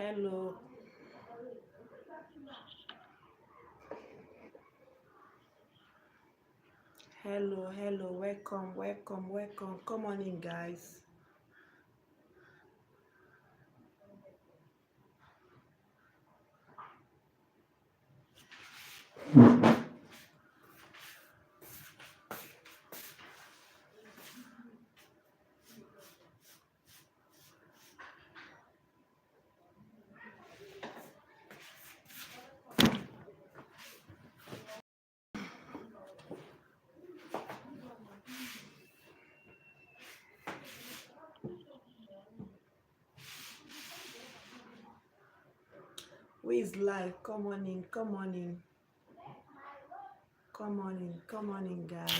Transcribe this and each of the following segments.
Hello, hello, welcome. Come on in, guys. Who is live? Come on in, guys.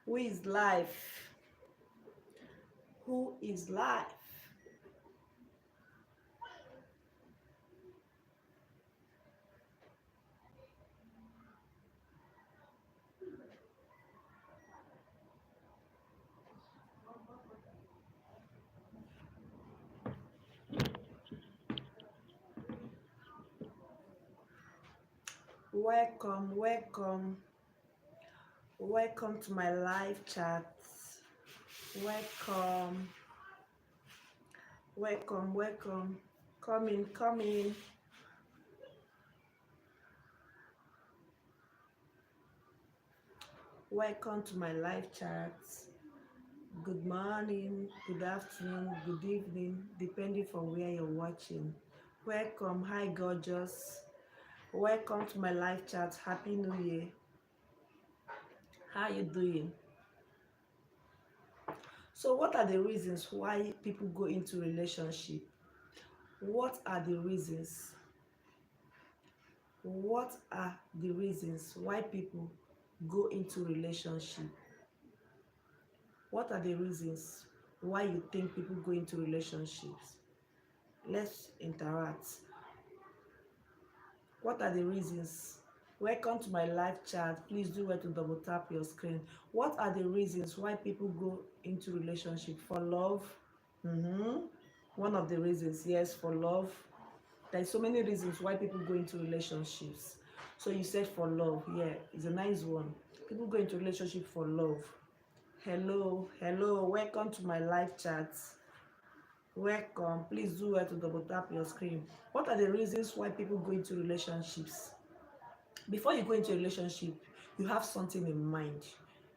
Who is live? Who is live? Welcome. Welcome to my live chat. Welcome, welcome. Come in. Welcome to my live chat. Good morning, good afternoon, good evening, depending from where you're watching. Welcome, hi gorgeous. Welcome to my live chat. Happy New Year. How you doing? So, what are the reasons why people go into relationship? What are the reasons? What are the reasons why people go into relationship? What are the reasons why you think people go into relationships? Let's interact. What are the reasons? Welcome to my live chat. Please do well to double tap your screen. What are the reasons why people go into relationship? For love? One of the reasons, yes, for love. There's so many reasons why people go into relationships. So you said for love, yeah, it's a nice one. People go into relationship for love. Hello, welcome to my live chat. Welcome. Please do well to double tap your screen. What are the reasons why people go into relationships? Before you go into a relationship, you have something in mind.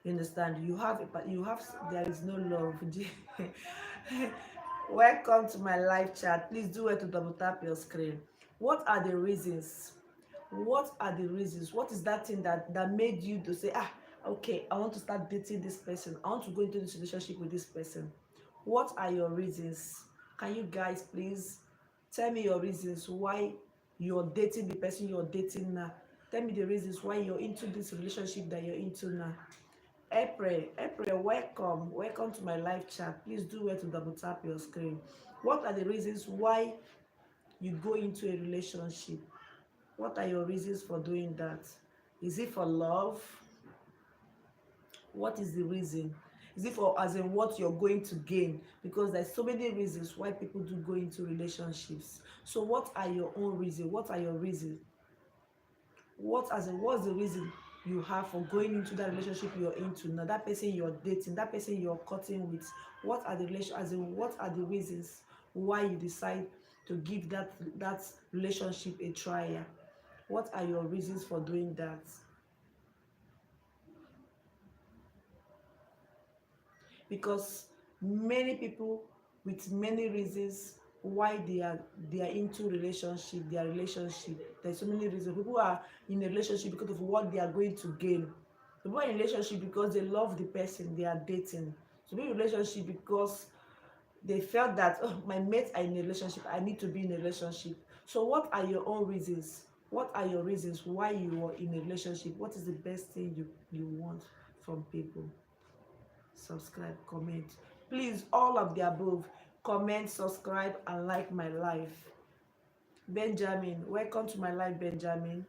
You understand? There is no love. Welcome to my live chat. Please do well to double tap your screen. What are the reasons? What are the reasons? What is that thing that made you to say, okay, I want to start dating this person, I want to go into this relationship with this person? What are your reasons? Can you guys please tell me your reasons why you're dating the person you're dating now? Tell me the reasons why you're into this relationship that you're into now. April, welcome to my live chat. Please do well to double tap your screen. What are the reasons why you go into a relationship? What are your reasons for doing that? Is it for love? What is the reason? Is it for, as in, what you're going to gain? Because there's so many reasons why people do go into relationships. So what are your own reasons? What are your reasons? What's the reason you have for going into that relationship you're into now? That person you're dating, that person you're cutting with, what are the relation as in what are the reasons why you decide to give that relationship a trial? What are your reasons for doing that? Because many people with many reasons why they are into relationship, there's so many reasons. People are in a relationship because of what they are going to gain. People are in a relationship because they love the person they are dating. So be in a relationship because they felt that, oh, my mates are in a relationship, I need to be in a relationship. So what are your own reasons? What are your reasons why you are in a relationship? What is the best thing you want from people? subscribe, comment. Please, all of the above. Comment, subscribe, and like my life. Benjamin, welcome to my life, Benjamin.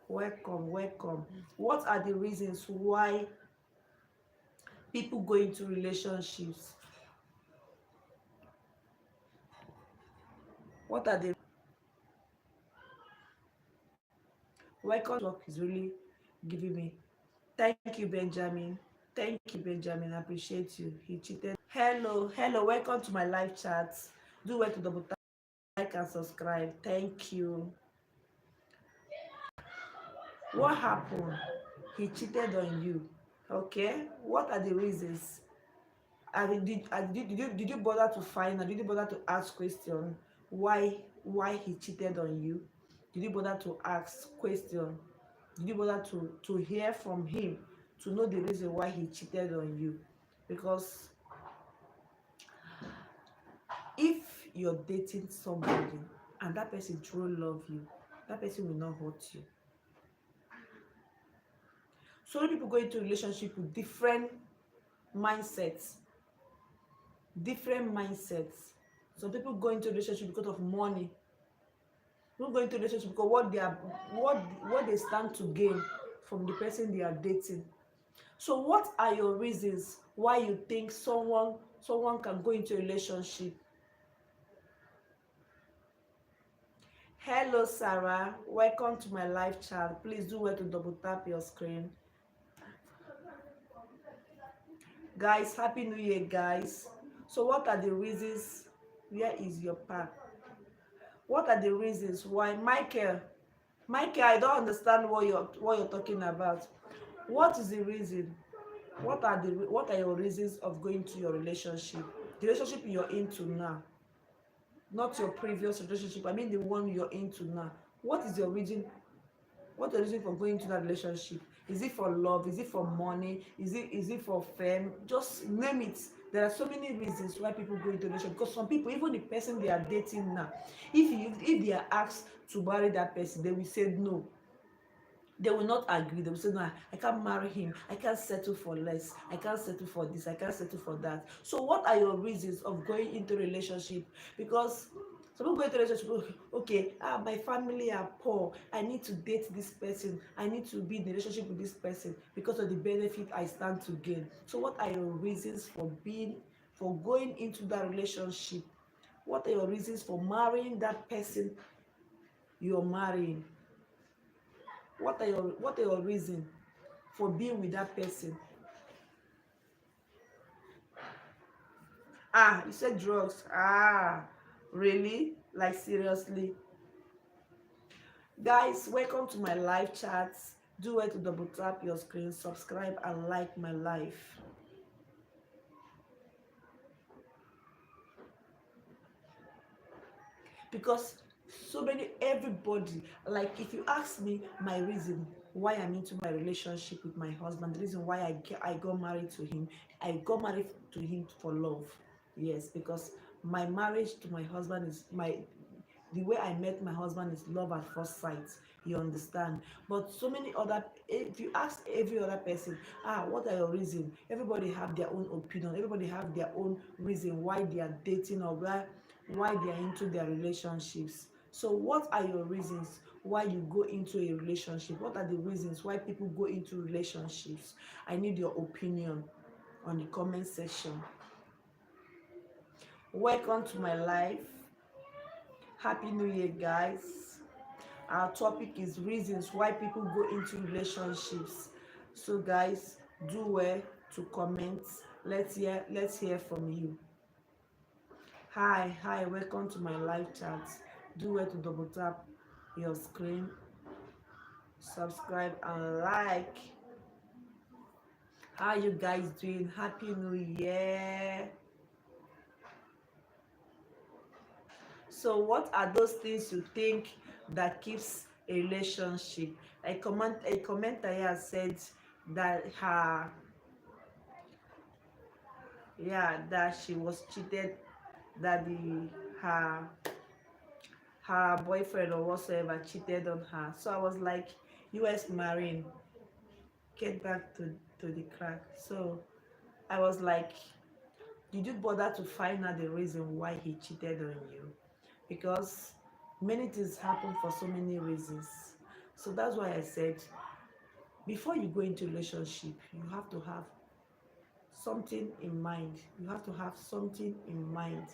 Welcome, welcome. What are the reasons why people go into relationships? What are the welcome talk is really giving me. Thank you, Benjamin. Thank you, Benjamin. I appreciate you. He cheated. Hello, hello. Welcome to my live chat. Do well to double tap, like, and subscribe. Thank you. What happened? He cheated on you. Okay. What are the reasons? Did you bother to find out? Did you bother to ask question why he cheated on you? Did you bother to ask question? Did you bother to hear from him to know the reason why he cheated on you? Because if you're dating somebody and that person truly love you, that person will not hurt you. So many people go into relationship with mindsets different mindsets. Some people go into relationship because of money. People go into relationship because what they stand to gain from the person they are dating. So what are your reasons why you think someone can go into a relationship? Hello, Sarah. Welcome to my live chat. Please do well to double tap your screen. Guys, happy new year, guys. So what are the reasons? Where is your pack? What are the reasons why Michael, I don't understand what you're talking about. What is the reason? What are your reasons of going to your relationship? The relationship you're into now, not your previous relationship. I mean the one you're into now. What is your reason? What's the reason for going into that relationship? Is it for love? Is it for money? Is it for fame? Just name it. There are so many reasons why people go into a relationship. Because some people, even the person they are dating now, if they are asked to marry that person, they will say no. They will not agree. They will say no, I can't marry him, I can't settle for less, I can't settle for this, I can't settle for that. So what are your reasons of going into a relationship? Because some people go into a relationship, okay, my family are poor, I need to date this person, I need to be in a relationship with this person because of the benefit I stand to gain. So what are your reasons for going into that relationship? What are your reasons for marrying that person you're marrying? What are your reason for being with that person? You said drugs. Really? Like seriously? Guys, welcome to my live chats. Do well to double tap your screen, subscribe, and like my life. Because everybody, like if you ask me my reason why I'm into my relationship with my husband, the reason why I got married to him, I got married to him for love. Yes, because my marriage to my husband is the way I met my husband is love at first sight. You understand? But so many other, if you ask every other person, what are your reasons? Everybody have their own opinion. Everybody have their own reason why they are dating or why they are into their relationships. So what are your reasons why you go into a relationship? What are the reasons why people go into relationships? I need your opinion on the comment section. Welcome to my life. Happy new year, guys. Our topic is reasons why people go into relationships. So guys, do well to comment. Let's hear from you. Hi, welcome to my live chat. Do well to double tap your screen, subscribe, and like. How you guys doing? Happy new year. So what are those things you think that keeps a relationship? A commenter here said that that she was cheated, that her boyfriend or whatsoever cheated on her. So I was like, US Marine, get back to the crack. So I was like, did you bother to find out the reason why he cheated on you? Because many things happen for so many reasons. So that's why I said, before you go into relationship, you have to have something in mind. You have to have something in mind.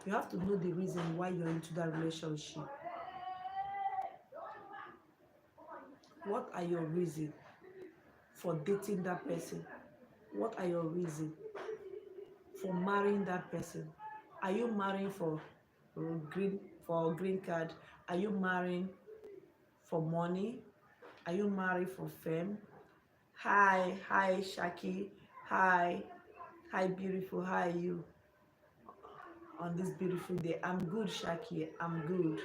You have to know the reason why you're into that relationship. What are your reasons for dating that person? What are your reasons for marrying that person? Are you marrying for green card? Are you marrying for money? Are you married for fame? Hi Shaki. Hi beautiful. How are you on this beautiful day? I'm good, Shaki. I'm good.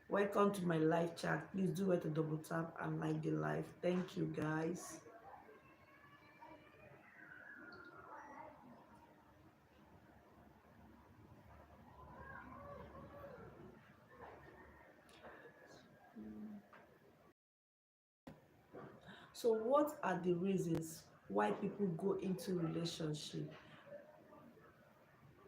Welcome to my live chat. Please do well to double tap and like the live. Thank you guys. So what are the reasons why people go into relationship?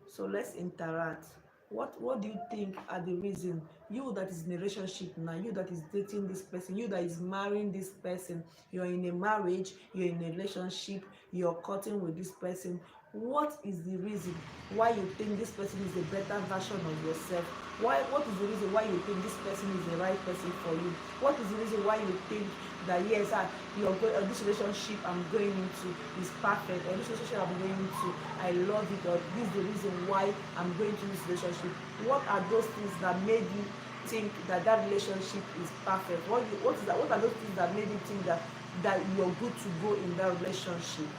So let's interact. What do you think are the reason, you that is in a relationship now, you that is dating this person, you that is marrying this person, you're in a marriage, you're in a relationship, you're courting with this person, what is the reason why you think this person is a better version of yourself? What is the reason why you think this person is the right person for you? What is the reason why you think that yes, this relationship I'm going into is perfect, or this relationship I'm going into, I love it, or this is the reason why I'm going to this relationship? What are those things that made you think that that relationship is perfect? What are those things that made you think that you're good to go in that relationship?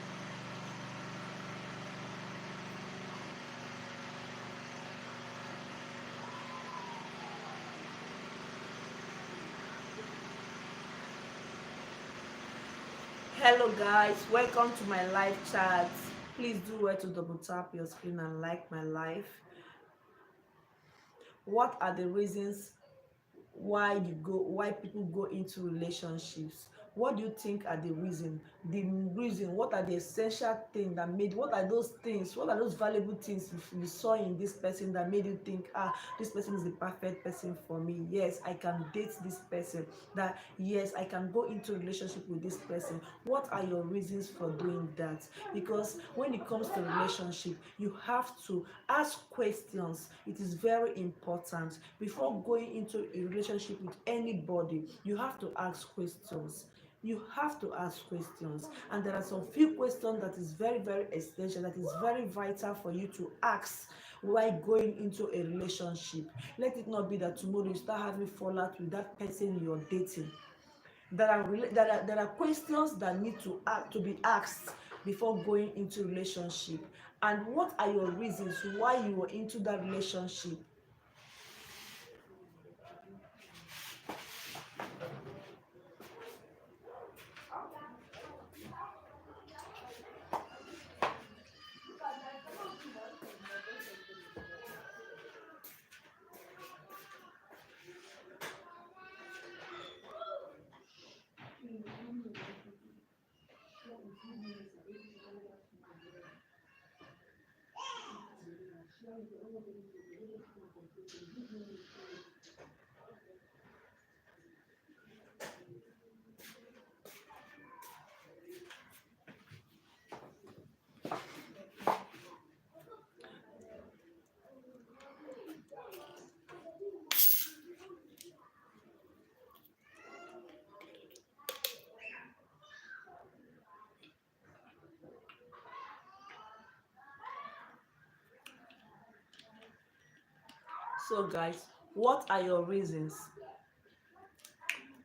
Hello guys, welcome to my live chat. Please do well to double tap your screen and like my live. What are the reasons why people go into relationships? What do you think are the reason? What are the essential things that made, what are those things, what are those valuable things you saw in this person that made you think, this person is the perfect person for me? Yes, I can date this person. That yes, I can go into a relationship with this person. What are your reasons for doing that? Because when it comes to relationship, you have to ask questions. It is very important. Before going into a relationship with anybody, you have to ask questions. You have to ask questions, and there are some few questions that is very very essential, that is very vital for you to ask while going into a relationship. Let it not be that tomorrow you start having fallout with that person you're dating. There are questions that need to be asked before going into relationship. And what are your reasons why you were into that relationship? So guys, what are your reasons?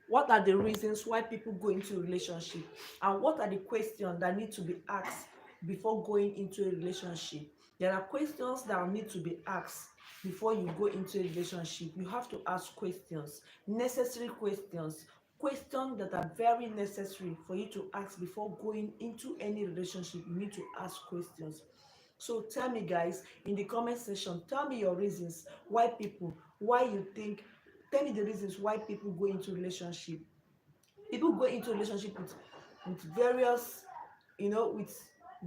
What are the reasons why people go into a relationship, and what are the questions that need to be asked before going into a relationship? There are questions that need to be asked before you go into a relationship. You have to ask questions, necessary questions, questions that are very necessary for you to ask before going into any relationship. You need to ask questions. So tell me guys in the comment section, tell me your reasons why you think, tell me the reasons why people go into relationship. People go into relationship with various, with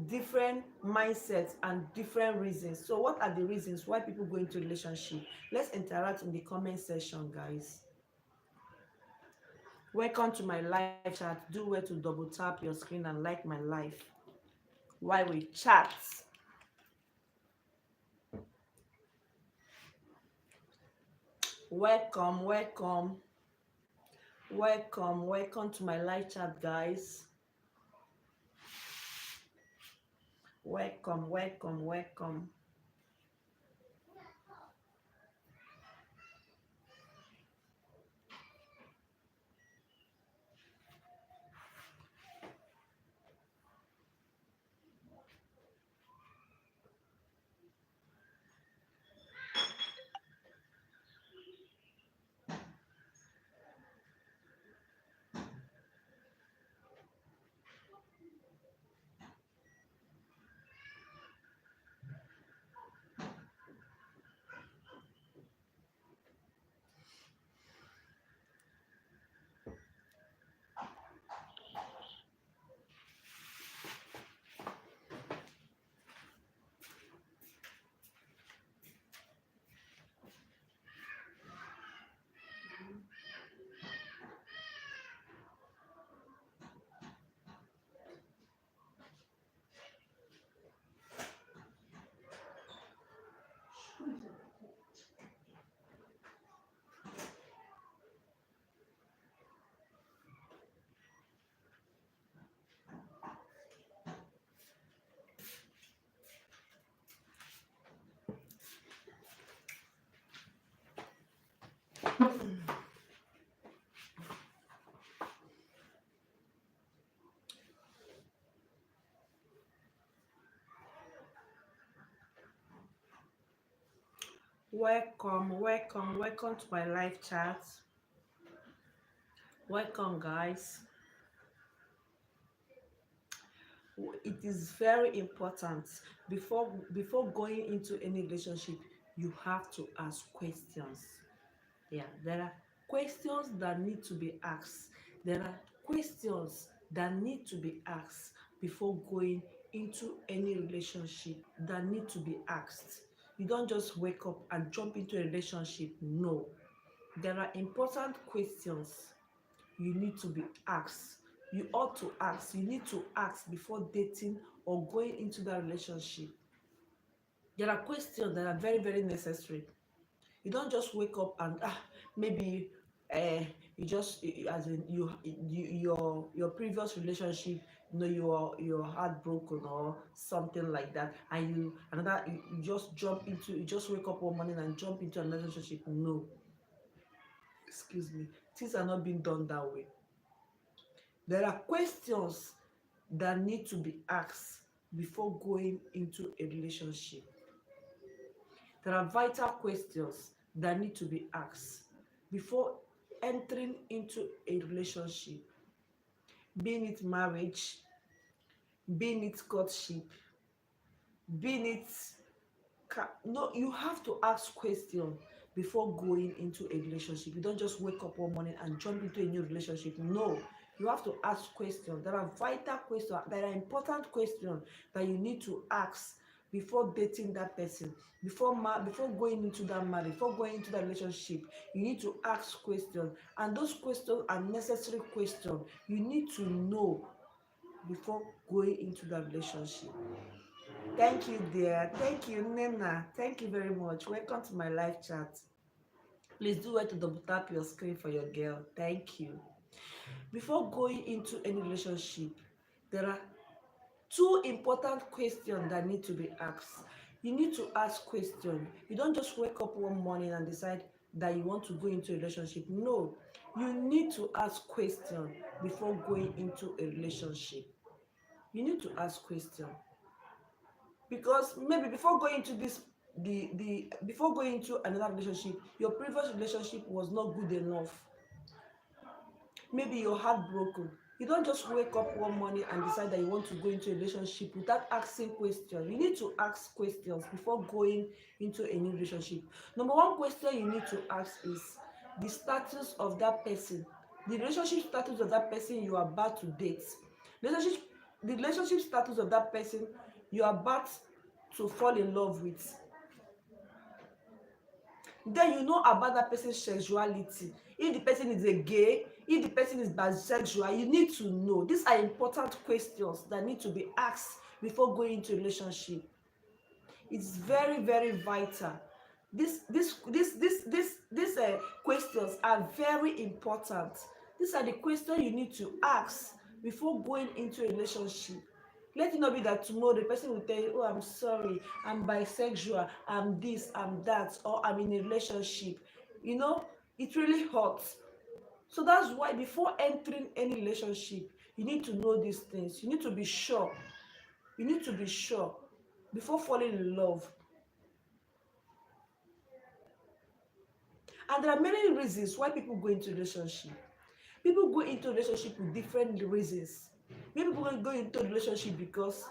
different mindsets and different reasons. So what are the reasons why people go into relationship? Let's interact in the comment section, guys. Welcome to my live chat. Do well to double tap your screen and like my live while we chat. Welcome, welcome, welcome to my live chat, guys. Welcome. Welcome to my live chat. Welcome, guys. It is very important before going into any relationship, you have to ask questions. Yeah, there are questions that need to be asked. There are questions that need to be asked before going into any relationship, that need to be asked. You don't just wake up and jump into a relationship. No, there are important questions you need to be asked. You ought to ask. You need to ask before dating or going into that relationship. There are questions that are very necessary. You don't just wake up and maybe you just as in your previous relationship, you're heartbroken or something like that, and you just you just wake up one morning and jump into another relationship. No, excuse me, things are not being done that way. There are questions that need to be asked before going into a relationship. There are vital questions that need to be asked before entering into a relationship, being it marriage, being it courtship, being it no, you have to ask questions before going into a relationship. You don't just wake up one morning and jump into a new relationship. No, you have to ask questions. There are vital questions, there are important questions that you need to ask before dating that person, before going into that marriage, before going into that relationship. You need to ask questions, and those questions are necessary questions you need to know before going into that relationship. Thank you, dear. Thank you, Nena. Thank you very much. Welcome to my live chat. Please do well to double tap your screen for your girl. Thank you. Before going into any relationship, there are two important questions that need to be asked. You need to ask questions. You don't just wake up one morning and decide that you want to go into a relationship. No, you need to ask questions before going into a relationship. You need to ask questions. Because maybe before going into the before going into another relationship, your previous relationship was not good enough. Maybe you're heartbroken. You don't just wake up one morning and decide that you want to go into a relationship without asking questions. You need to ask questions before going into a new relationship. Number one question you need to ask is the status of that person, the relationship status of that person you are about to date. Relationship the relationship status of that person you are about to fall in love with. Then you know about that person's sexuality. If the person is a gay, if the person is bisexual, you need to know. These are important questions that need to be asked before going into a relationship. It's very, very vital. These questions are very important. These are the questions you need to ask before going into a relationship. Let it not be that tomorrow the person will tell you, oh, I'm sorry, I'm bisexual, I'm this, I'm that, or I'm in a relationship. You know, it really hurts. So that's why before entering any relationship, you need to know these things. You need to be sure. You need to be sure before falling in love. And there are many reasons why people go into relationship. People go into relationship with different reasons. Many people go into relationship because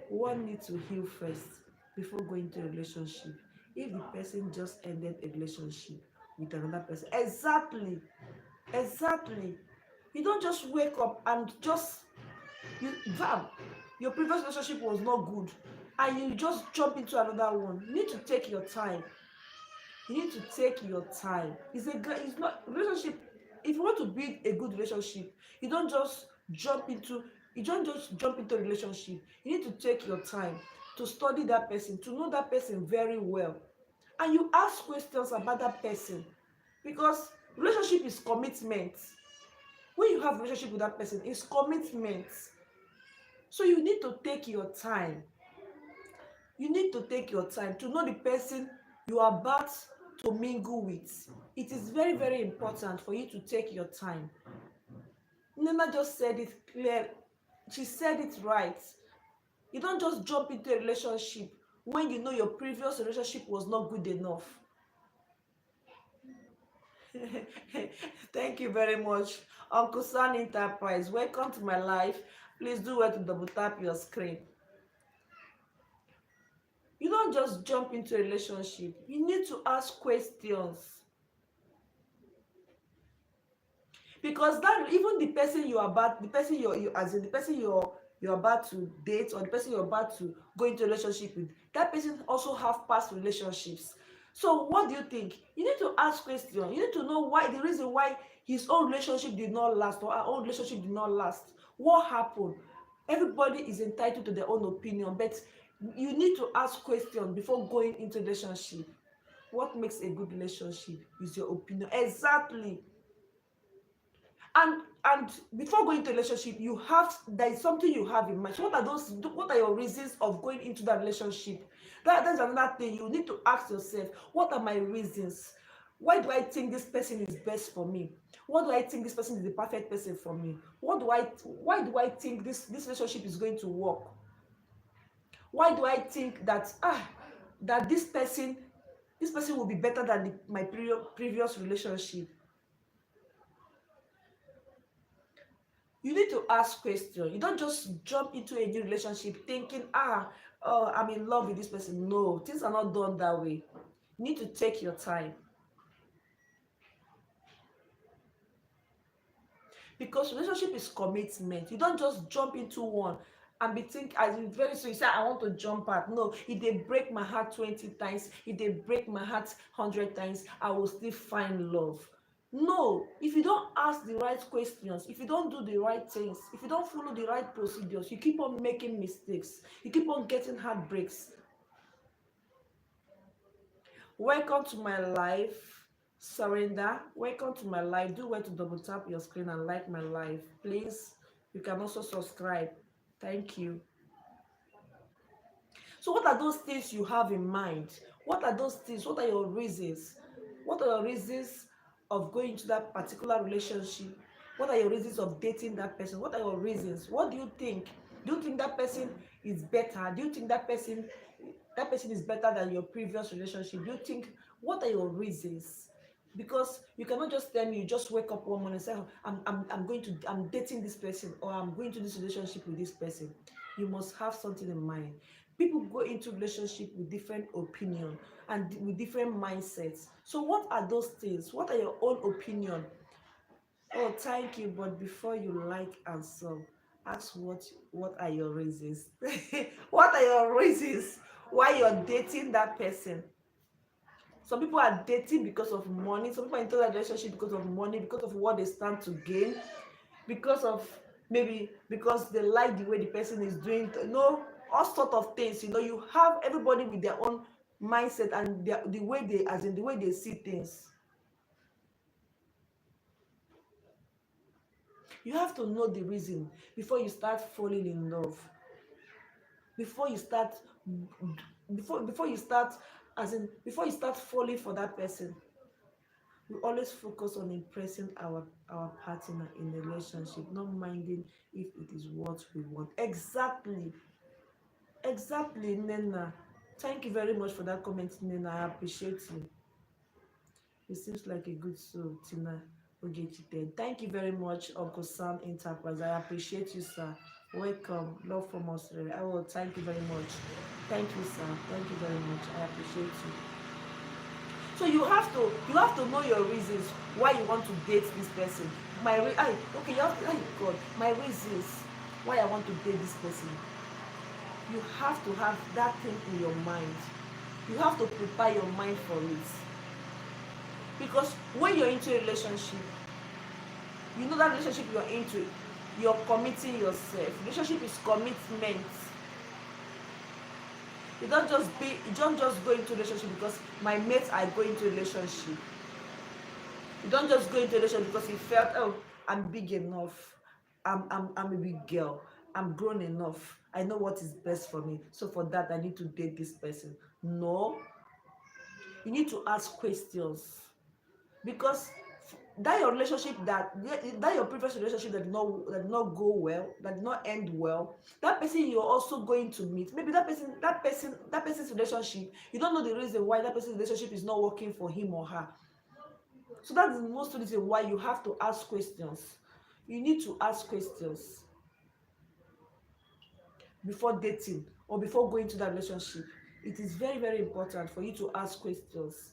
one needs to heal first before going to a relationship. If the person just ended a relationship with another person, exactly, you don't just wake up and just you bam, your previous relationship was not good and you just jump into another one. You need to take your time. You need to take your time. It's not relationship. If you want to build a good relationship, you don't just jump into a relationship. You need to take your time to study that person, to know that person very well, and you ask questions about that person, because relationship is commitment. When you have relationship with that person, it's commitment. So you need to take your time. You need to take your time to know the person you are about to mingle with. It is very, very important for you to take your time. Nana just said it clear. She said it right. You don't just jump into a relationship when you know your previous relationship was not good enough. Thank you very much, Uncle San Enterprise. Welcome to my life. Please do well to double tap your screen. You don't just jump into a relationship. You need to ask questions. Because that even the person you are about, the person you as in the person you're about to date, or the person you're about to go into a relationship with, that person also have past relationships. So what do you think? You need to ask questions. You need to know why, the reason why his own relationship did not last, or our own relationship did not last. What happened? Everybody is entitled to their own opinion, but you need to ask questions before going into relationship. What makes a good relationship is your opinion. Exactly. And before going into a relationship, there is something you have in mind. So what are your reasons of going into that relationship? That's another thing you need to ask yourself. What are my reasons? Why do I think this person is best for me? What do I think this person is the perfect person for me? Why do I think this relationship is going to work? Why do I think that that this person will be better than my previous relationship? You need to ask questions. You don't just jump into a new relationship thinking, oh, I'm in love with this person. No, things are not done that way. You need to take your time. Because relationship is commitment. You don't just jump into one and be think as in very soon you say, I want to jump out. No, if they break my heart 20 times, if they break my heart 100 times, I will still find love. No, if you don't ask the right questions, if you don't do the right things, if you don't follow the right procedures, you keep on making mistakes, you keep on getting heartbreaks. Welcome to my life, Surrender. Welcome to my life. Do well to double tap your screen and like my life, please. You can also subscribe. Thank you. So what are those things you have in mind? What are those things? What are your reasons? What are your reasons of going into that particular relationship? What are your reasons of dating that person? What are your reasons? What do you think? Do you think that person is better? Do you think that person is better than your previous relationship? Do you think, what are your reasons? Because you cannot just tell me, you just wake up one morning and say, oh, I'm dating this person, or I'm going to this relationship with this person. You must have something in mind. People go into relationship with different opinion and with different mindsets. So what are those things? What are your own opinion? Oh, thank you. But before you like and sub, Ask what are your reasons. What are your reasons why you're dating that person? Some people are dating because of money. Some people are into that relationship because of money, because of what they stand to gain, because of maybe because they like the way the person is doing, all sort of things. You have everybody with their own mindset and the way they, as in the way they see things. You have to know the reason before you start falling in love, before you start before you start, as in before you start falling for that person. We always focus on impressing our partner in a relationship, not minding if it is what we want. Exactly, Nena. Thank you very much for that comment, Nena. I appreciate you. It seems like a good soul, Tina Ogechite. Thank you very much, Uncle Sam Enterprise. I appreciate you, sir. Welcome. Love from Australia. Oh, thank you very much. Thank you, sir. Thank you very much. I appreciate you. So you have to know your reasons why you want to date this person. Okay, you have to, God, my reasons why I want to date this person. You have to have that thing in your mind. You have to prepare your mind for it. Because when you're into a relationship, that relationship you're into, you're committing yourself. Relationship is commitment. You don't just go into a relationship because my mates are going into a relationship. You don't just go into a relationship because you felt, oh, I'm big enough, I'm a big girl, I'm grown enough, I know what is best for me, so for that I need to date this person. No, you need to ask questions. Because that your relationship, that your previous relationship that did not go well, that did not end well, that person you're also going to meet, maybe that person's relationship, you don't know the reason why that person's relationship is not working for him or her. So that's the most reason why you have to ask questions. You need to ask questions before dating or before going to that relationship. It is very, very important for you to ask questions.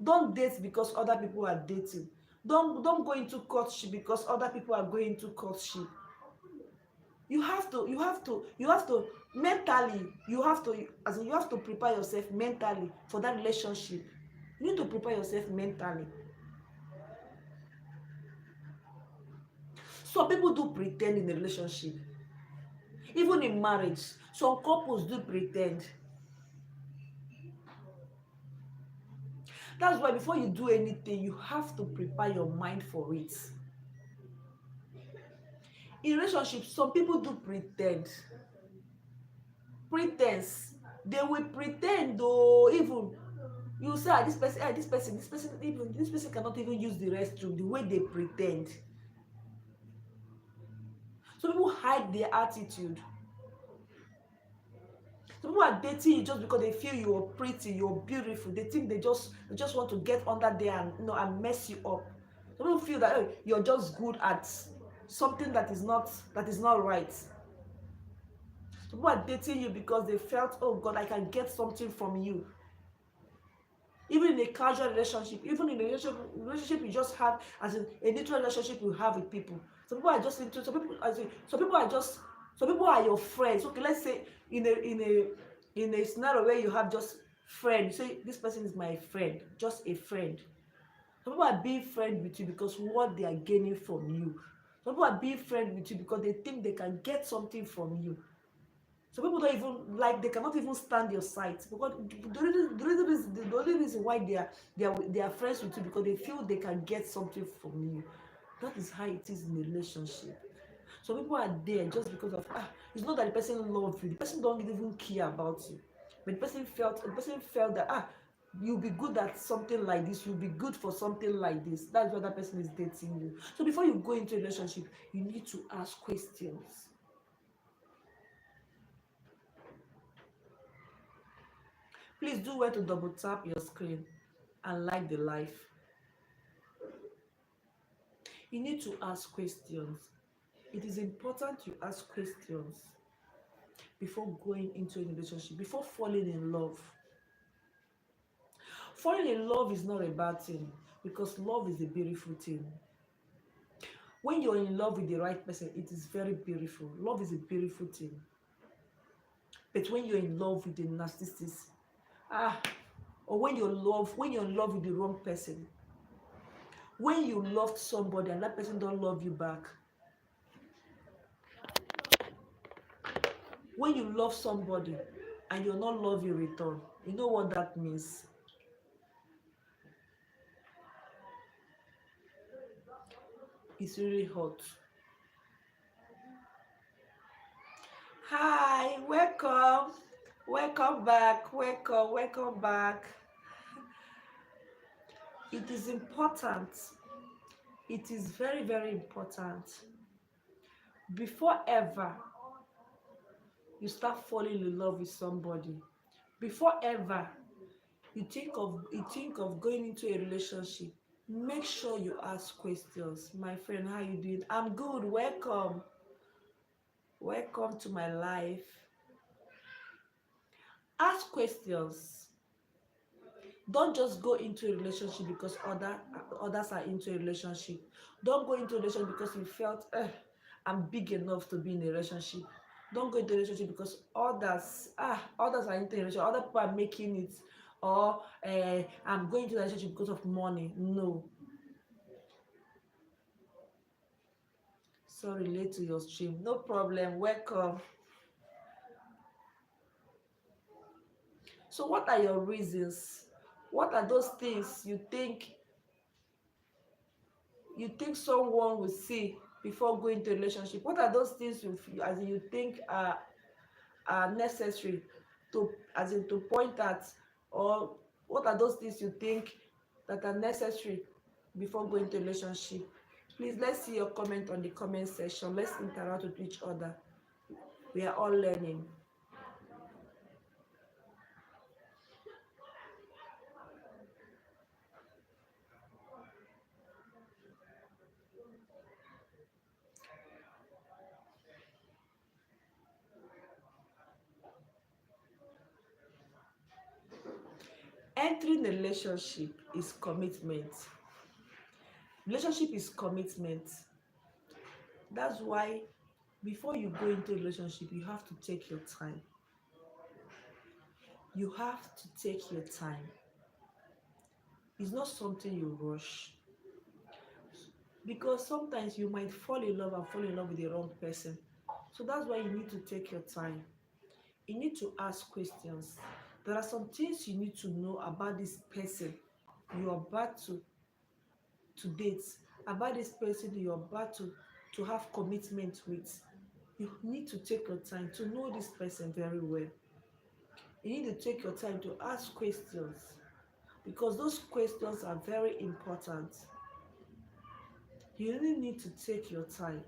Don't date because other people are dating. Don't go into courtship because other people are going into courtship. You have to mentally, you have to prepare yourself mentally for that relationship. You need to prepare yourself mentally. Some people do pretend in a relationship. Even in marriage, some couples do pretend. That's why before you do anything, you have to prepare your mind for it. In relationships, some people do pretend. Pretense. They will pretend though. Even you say, even this person cannot even use the restroom. The way they pretend. Some people hide their attitude. Some people are dating you just because they feel you're pretty, you're beautiful. They think they just want to get under there and and mess you up. Some people feel that, oh, you're just good at something that is not right. Some people are dating you because they felt, oh God, I can get something from you. Even in a casual relationship, even in a relationship you just have, as in a neutral relationship you have with people. Some people are just into, some people are your friends. Okay, let's say in a scenario where you have just friends, say this person is my friend, just a friend. Some people are being friends with you because what they are gaining from you. Some people are being friends with you because they think they can get something from you. Some people don't even like, they cannot even stand your sight because the only reason why they are friends with you because they feel they can get something from you. That is how it is in a relationship. Some people are there just because of, it's not that the person loves you, the person don't even care about you, but the person felt that, you'll be good at something like this, you'll be good for something like this. That's why that person is dating you. So before you go into a relationship, you need to ask questions. Please do well to double tap your screen and like the live. You need to ask questions. It is important you ask questions before going into a relationship, before falling in love. Falling in love is not a bad thing because love is a beautiful thing. When you're in love with the right person, it is very beautiful. Love is a beautiful thing. But when you're in love with the narcissist, ah, or when you're in love with the wrong person, when you loved somebody and that person don't love you back, when you love somebody and you're not love in return, you know what that means? It's really hot. Hi, welcome back, welcome back. It is important, it is very, very important, before ever you start falling in love with somebody, before ever you think of going into a relationship, make sure you ask questions. My friend, how you doing? I'm good. Welcome to my life. Ask questions. Don't just go into a relationship because others are into a relationship. Don't go into a relationship because you felt I'm big enough to be in a relationship. Don't go into a relationship because others are into a relationship, other people are making it, or I'm going to a relationship because of money. No. Sorry, late to your stream. No problem. Welcome. So what are your reasons? What are those things you think someone will see before going to a relationship? What are those things as in you think are necessary to, as in to point at, or what are those things you think that are necessary before going to a relationship? Please, let's see your comment on the comment section. Let's interact with each other. We are all learning. Entering a relationship is commitment. Relationship is commitment. That's why before you go into a relationship, you have to take your time. You have to take your time. It's not something you rush, because sometimes you might fall in love and fall in love with the wrong person. So that's why you need to take your time. You need to ask questions. There are some things you need to know about this person you're about to date, about this person you're about to have commitment with. You need to take your time to know this person very well. You need to take your time to ask questions, because those questions are very important. You really need to take your time.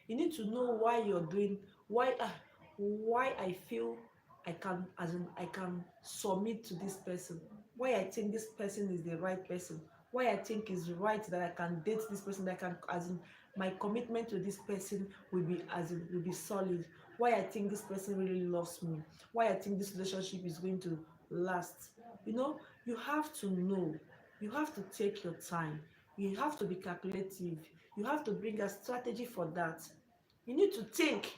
You need to know why you're doing, why I feel I can submit to this person, why I think this person is the right person, why I think it's right that I can date this person, that I can, as in, my commitment to this person will be solid, why I think this person really loves me, why I think this relationship is going to last. You have to know. You have to take your time. You have to be calculative. You have to bring a strategy for that. You need to think.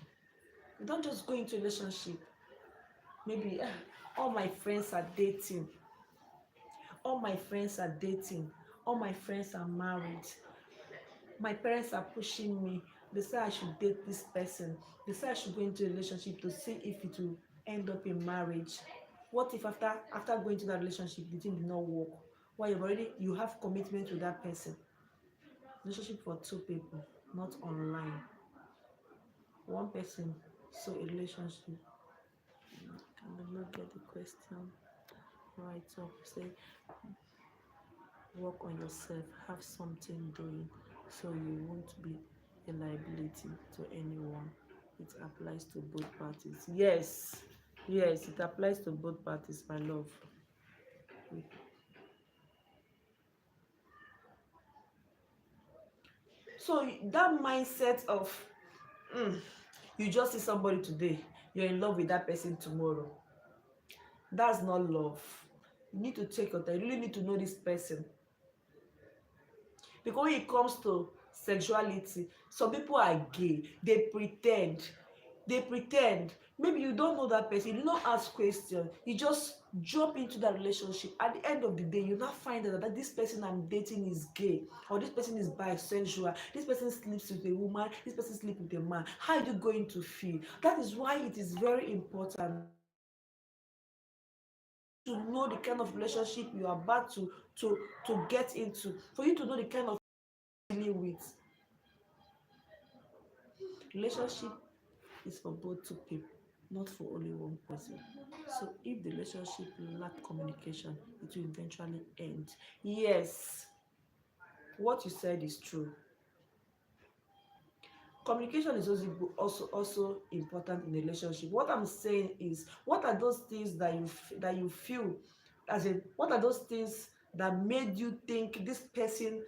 You don't just go into a relationship. Maybe all my friends are dating. All my friends are dating. All my friends are married. My parents are pushing me. They say I should date this person. They say I should go into a relationship to see if it will end up in marriage. What if after going to that relationship the thing did not work? Why you have commitment to that person? Relationship for two people, not online. One person. So a relationship. Can I not get the question right? So say work on yourself, have something doing, so you won't be a liability to anyone. It applies to both parties. Yes, it applies to both parties, my love. So that mindset of, you just see somebody today, you're in love with that person tomorrow. That's not love. You need to take your time. You really need to know this person. Because when it comes to sexuality, some people are gay, they pretend. Maybe you don't know that person, you do not ask questions, you just jump into that relationship. At the end of the day, you now find out that this person I'm dating is gay, or this person is bisexual, this person sleeps with a woman, this person sleeps with a man. How are you going to feel? That is why it is very important to know the kind of relationship you are about to get into, for you to know the kind of dealing with. Relationship is for both two people, not for only one person. So if the relationship lack communication, it will eventually end. Yes, what you said is true. Communication is also important in a relationship. What I'm saying is, what are those things that you feel, as in, what are those things that made you think this person,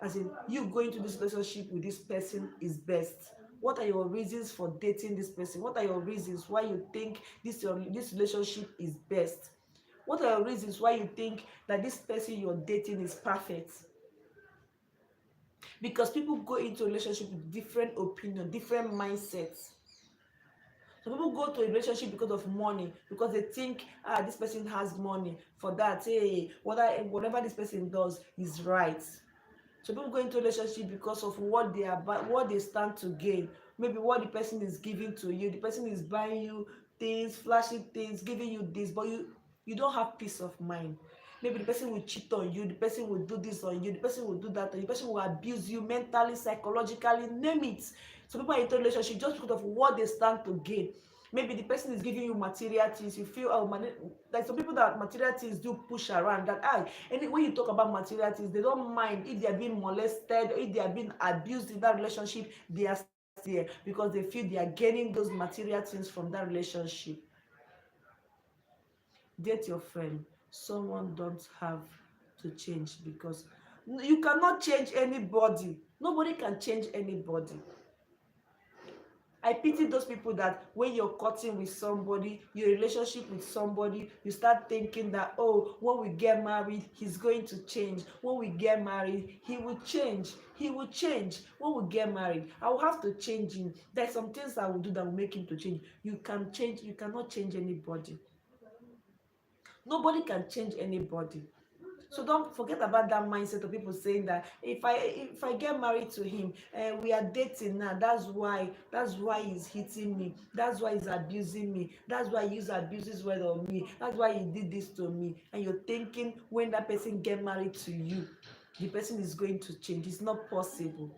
as in you going to this relationship with this person, is best? What are your reasons for dating this person? What are your reasons why you think this relationship is best? What are your reasons why you think that this person you're dating is perfect? Because people go into a relationship with different opinion, different mindsets. Some people go to a relationship because of money, because they think, this person has money, for that, hey, whatever this person does is right. So people go into relationship because of what they stand to gain. Maybe what the person is giving to you. The person is buying you things, flashing things, giving you this, but you don't have peace of mind. Maybe the person will cheat on you, the person will do this on you, the person will do that on you, the person will abuse you mentally, psychologically, name it. So people are into relationship just because of what they stand to gain. Maybe the person is giving you material things, you feel, like some people, that material things do push around, that and when you talk about material things, they don't mind if they are being molested, if they are being abused in that relationship. They are there because they feel they are gaining those material things from that relationship. Date your friend. Someone don't have to change, because you cannot change anybody. Nobody can change anybody. I pity those people that when you're cutting with somebody, your relationship with somebody, you start thinking that, oh, when we get married, he's going to change. When we get married, he will change. He will change. When we get married, I will have to change him. There's some things I will do that will make him to change. You can change. You cannot change anybody. Nobody can change anybody. So don't forget about that mindset of people saying that if I get married to him, we are dating now, that's why he's hitting me, that's why he's abusing me, that's why he abuses word on me, that's why he did this to me. And you're thinking when that person get married to you, the person is going to change. It's not possible.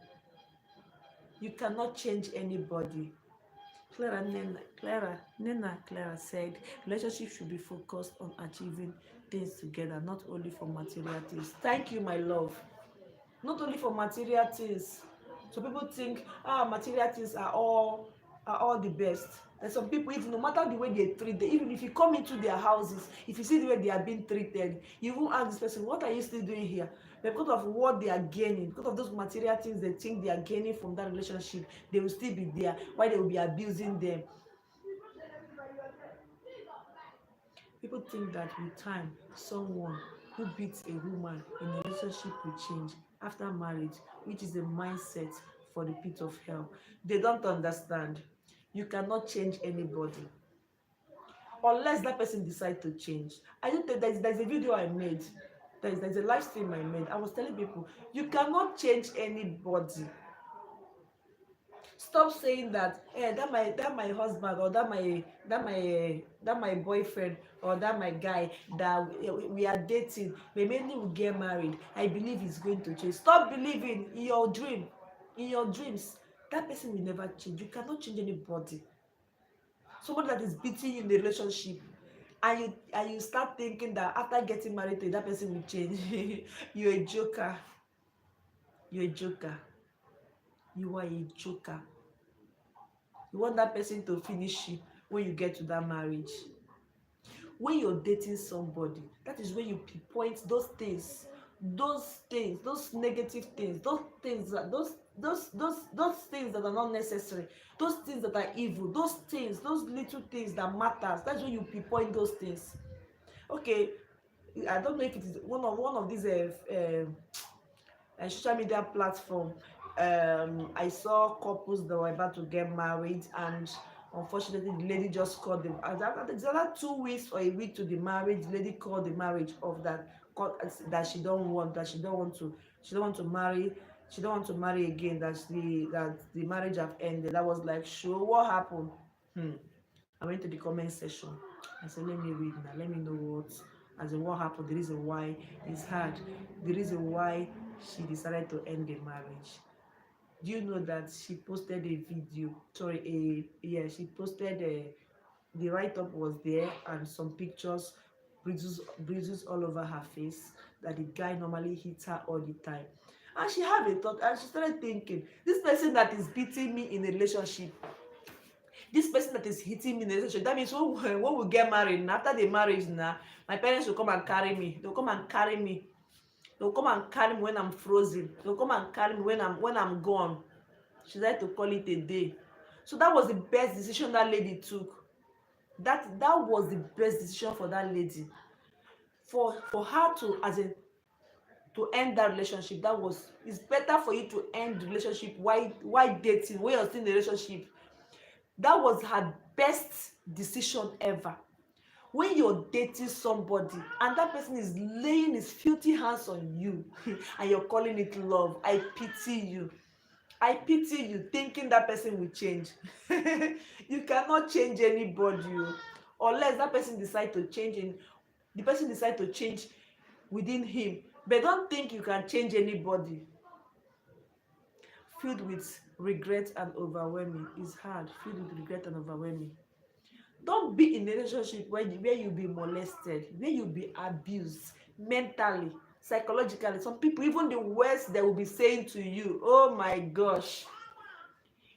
You cannot change anybody. Clara said relationship should be focused on achieving things together, not only for material things. Thank you, my love. Not only for material things. So people think, material things are all the best. And some people, even no matter the way they treat them, even if you come into their houses, if you see the way they are being treated, you won't ask this person, what are you still doing here? But because of what they are gaining, because of those material things they think they are gaining from that relationship, they will still be there. Why they will be abusing them? People think that with time, someone who beats a woman in a relationship will change after marriage, which is a mindset for the pit of hell. They don't understand. You cannot change anybody unless that person decide to change. I don't think there's a video I made. There's a live stream I made. I was telling people, you cannot change anybody. Stop saying that, that my husband, or that my boyfriend, or that my guy that we are dating, maybe we get married, I believe he's going to change. Stop believing in your dreams. That person will never change. You cannot change anybody. Somebody that is beating you in the relationship, and you start thinking that after getting married to you, that person will change. You're a joker. You're a joker. You are a joker. You want that person to finish you when you get to that marriage. When you're dating somebody, that is when you pinpoint those things, those things, those negative things, those things that those things that are not necessary, those things that are evil, those things, those little things that matters. That's when you pinpoint those things. Okay, I don't know if it is one of these social media platform. I saw couples that were about to get married, and unfortunately the lady just called them it's another 2 weeks or a week to the marriage. The lady called the marriage off, that she don't want to marry, she don't want to marry again, that the marriage have ended. I was like, sure, what happened? I went to the comment section. I said, let me read now, let me know what happened, the reason why it's hard, the reason why she decided to end the marriage. Do you know that she posted a video? Sorry, she posted the write-up was there, and some pictures, bruises all over her face, that the guy normally hits her all the time. And she had a thought, and she started thinking, this person that is beating me in a relationship, this person that is hitting me in a relationship, that means when we get married, and after the marriage now, my parents will come and carry me. They'll come and carry me. They'll come and carry me when I'm frozen. They'll come and carry me when I'm gone. She tried to call it a day. So that was the best decision that lady took. That was the best decision for that lady. For her to, as in, to end that relationship. It's better for you to end the relationship while dating, when you're still in the relationship. That was her best decision ever. When you're dating somebody and that person is laying his filthy hands on you and you're calling it love, I pity you. I pity you, thinking that person will change. You cannot change anybody, unless that person decide to change the person decide to change within him. But don't think you can change anybody. Filled with regret and overwhelming is hard. Filled with regret and overwhelming. Don't be in a relationship where you be molested, where you be abused mentally, psychologically. Some people, even the words they will be saying to you, oh my gosh.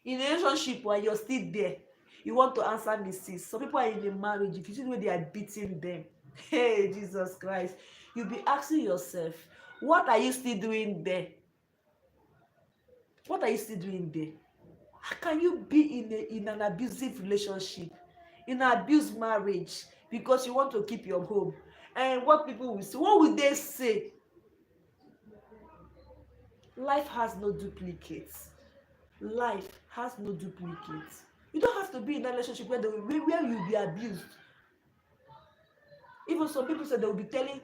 In a relationship while you're still there, you want to answer missus. Some people are in a marriage, if you see the way they are beating them, hey Jesus Christ, you'll be asking yourself, what are you still doing there? What are you still doing there? How can you be in an abusive relationship, in an abused marriage, because you want to keep your home? And what people will say, what will they say? Life has no duplicates. Life has no duplicates. You don't have to be in a relationship where you'll be abused. Even some people said they will be telling,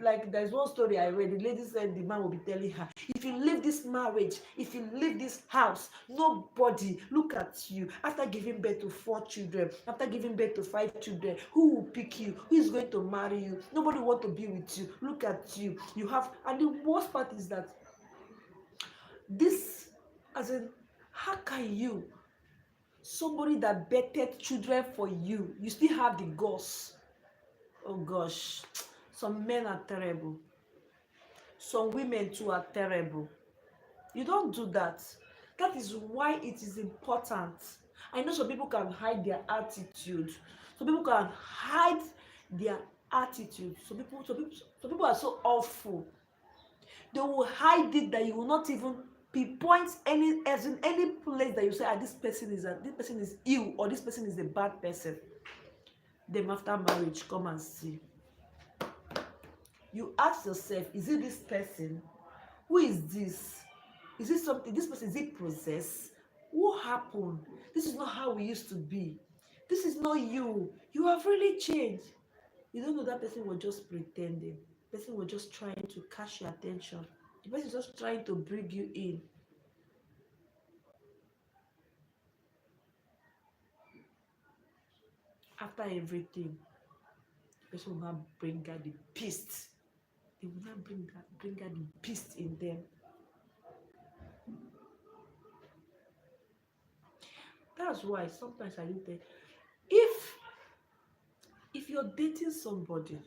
like there's one story I read. The lady said the man will be telling her, if you leave this marriage, if you leave this house, nobody look at you. After giving birth to 4 children, after giving birth to 5 children, who will pick you? Who is going to marry you? Nobody want to be with you. Look at you. You have, and the worst part is that this, as in, how can you, somebody that birthed children for you, you still have the guts? Oh gosh, some men are terrible. Some women too are terrible. You don't do that. That is why it is important. I know some people can hide their attitude. Some people can hide their attitude. Some people are so awful. They will hide it that you will not even pinpoint any, as in any place that you say, this person is ill, or this person is a bad person. Then after marriage, come and see. You ask yourself, is it this person? Who is this? Is it something, this person, is it possessed? What happened? This is not how we used to be. This is not you. You have really changed. You don't know that person was just pretending. The person was just trying to catch your attention. The person is just trying to bring you in. After everything, the person will not bring out the beast. They will not bring out the beast in them. That's why sometimes I look at, if you're dating somebody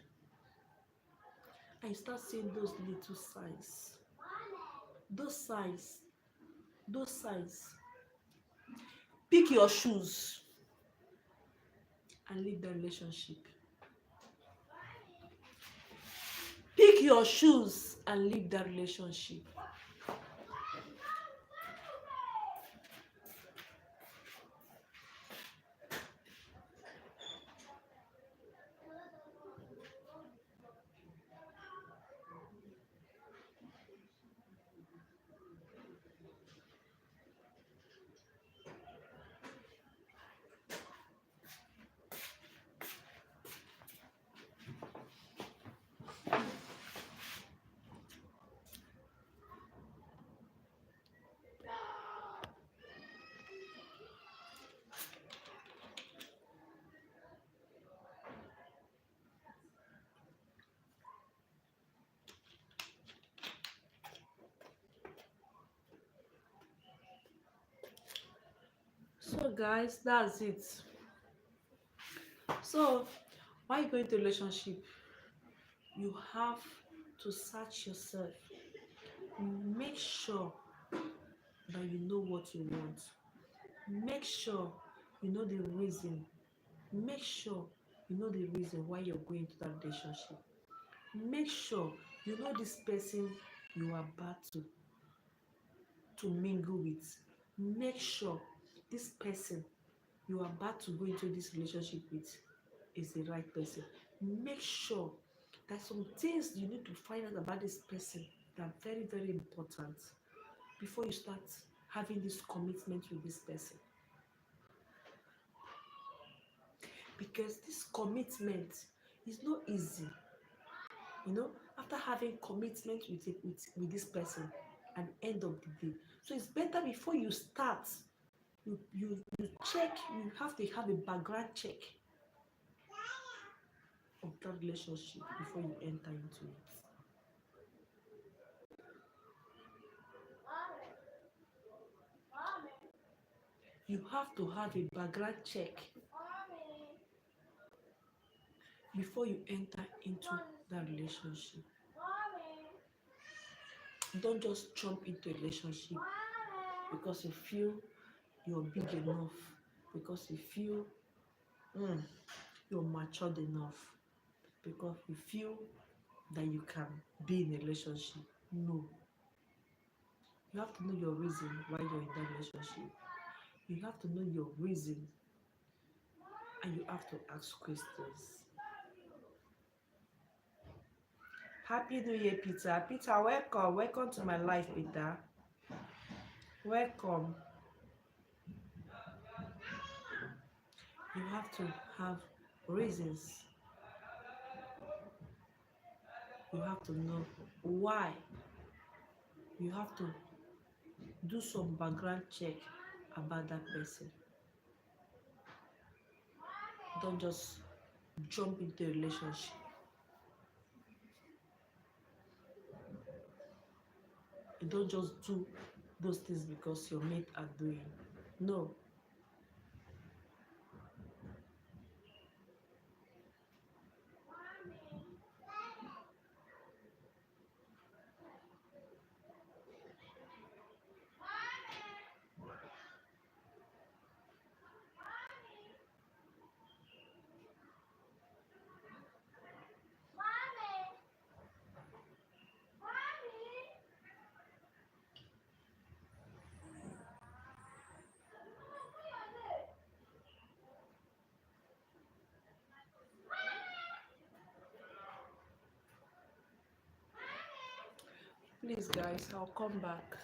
and you start seeing those little signs, those signs, pick your shoes and leave the relationship. Pick your shoes and leave that relationship. So guys, that's it. So why you going to relationship, you have to search yourself. Make sure that you know what you want. Make sure you know the reason. Make sure you know the reason why you're going to that relationship. Make sure you know this person you are about to mingle with. Make sure this person you are about to go into this relationship with is the right person. Make sure that some things you need to find out about this person that are very, very important before you start having this commitment with this person. Because this commitment is not easy. After having commitment with this person at the end of the day. So it's better before you start, you check, you have to have a background check of that relationship before you enter into it. You have to have a background check before you enter into that relationship. Don't just jump into a relationship because you feel you're big enough, because you feel you're matured enough, because you feel that you can be in a relationship. No. You have to know your reason why you're in that relationship. You have to know your reason, and you have to ask questions. Happy New Year, Peter. Peter, welcome. Welcome to my life, Peter. Welcome. You have to have reasons. You have to know why. You have to do some background check about that person. Don't just jump into a relationship. You don't just do those things because your mate are doing. No. Please, guys, I'll come back.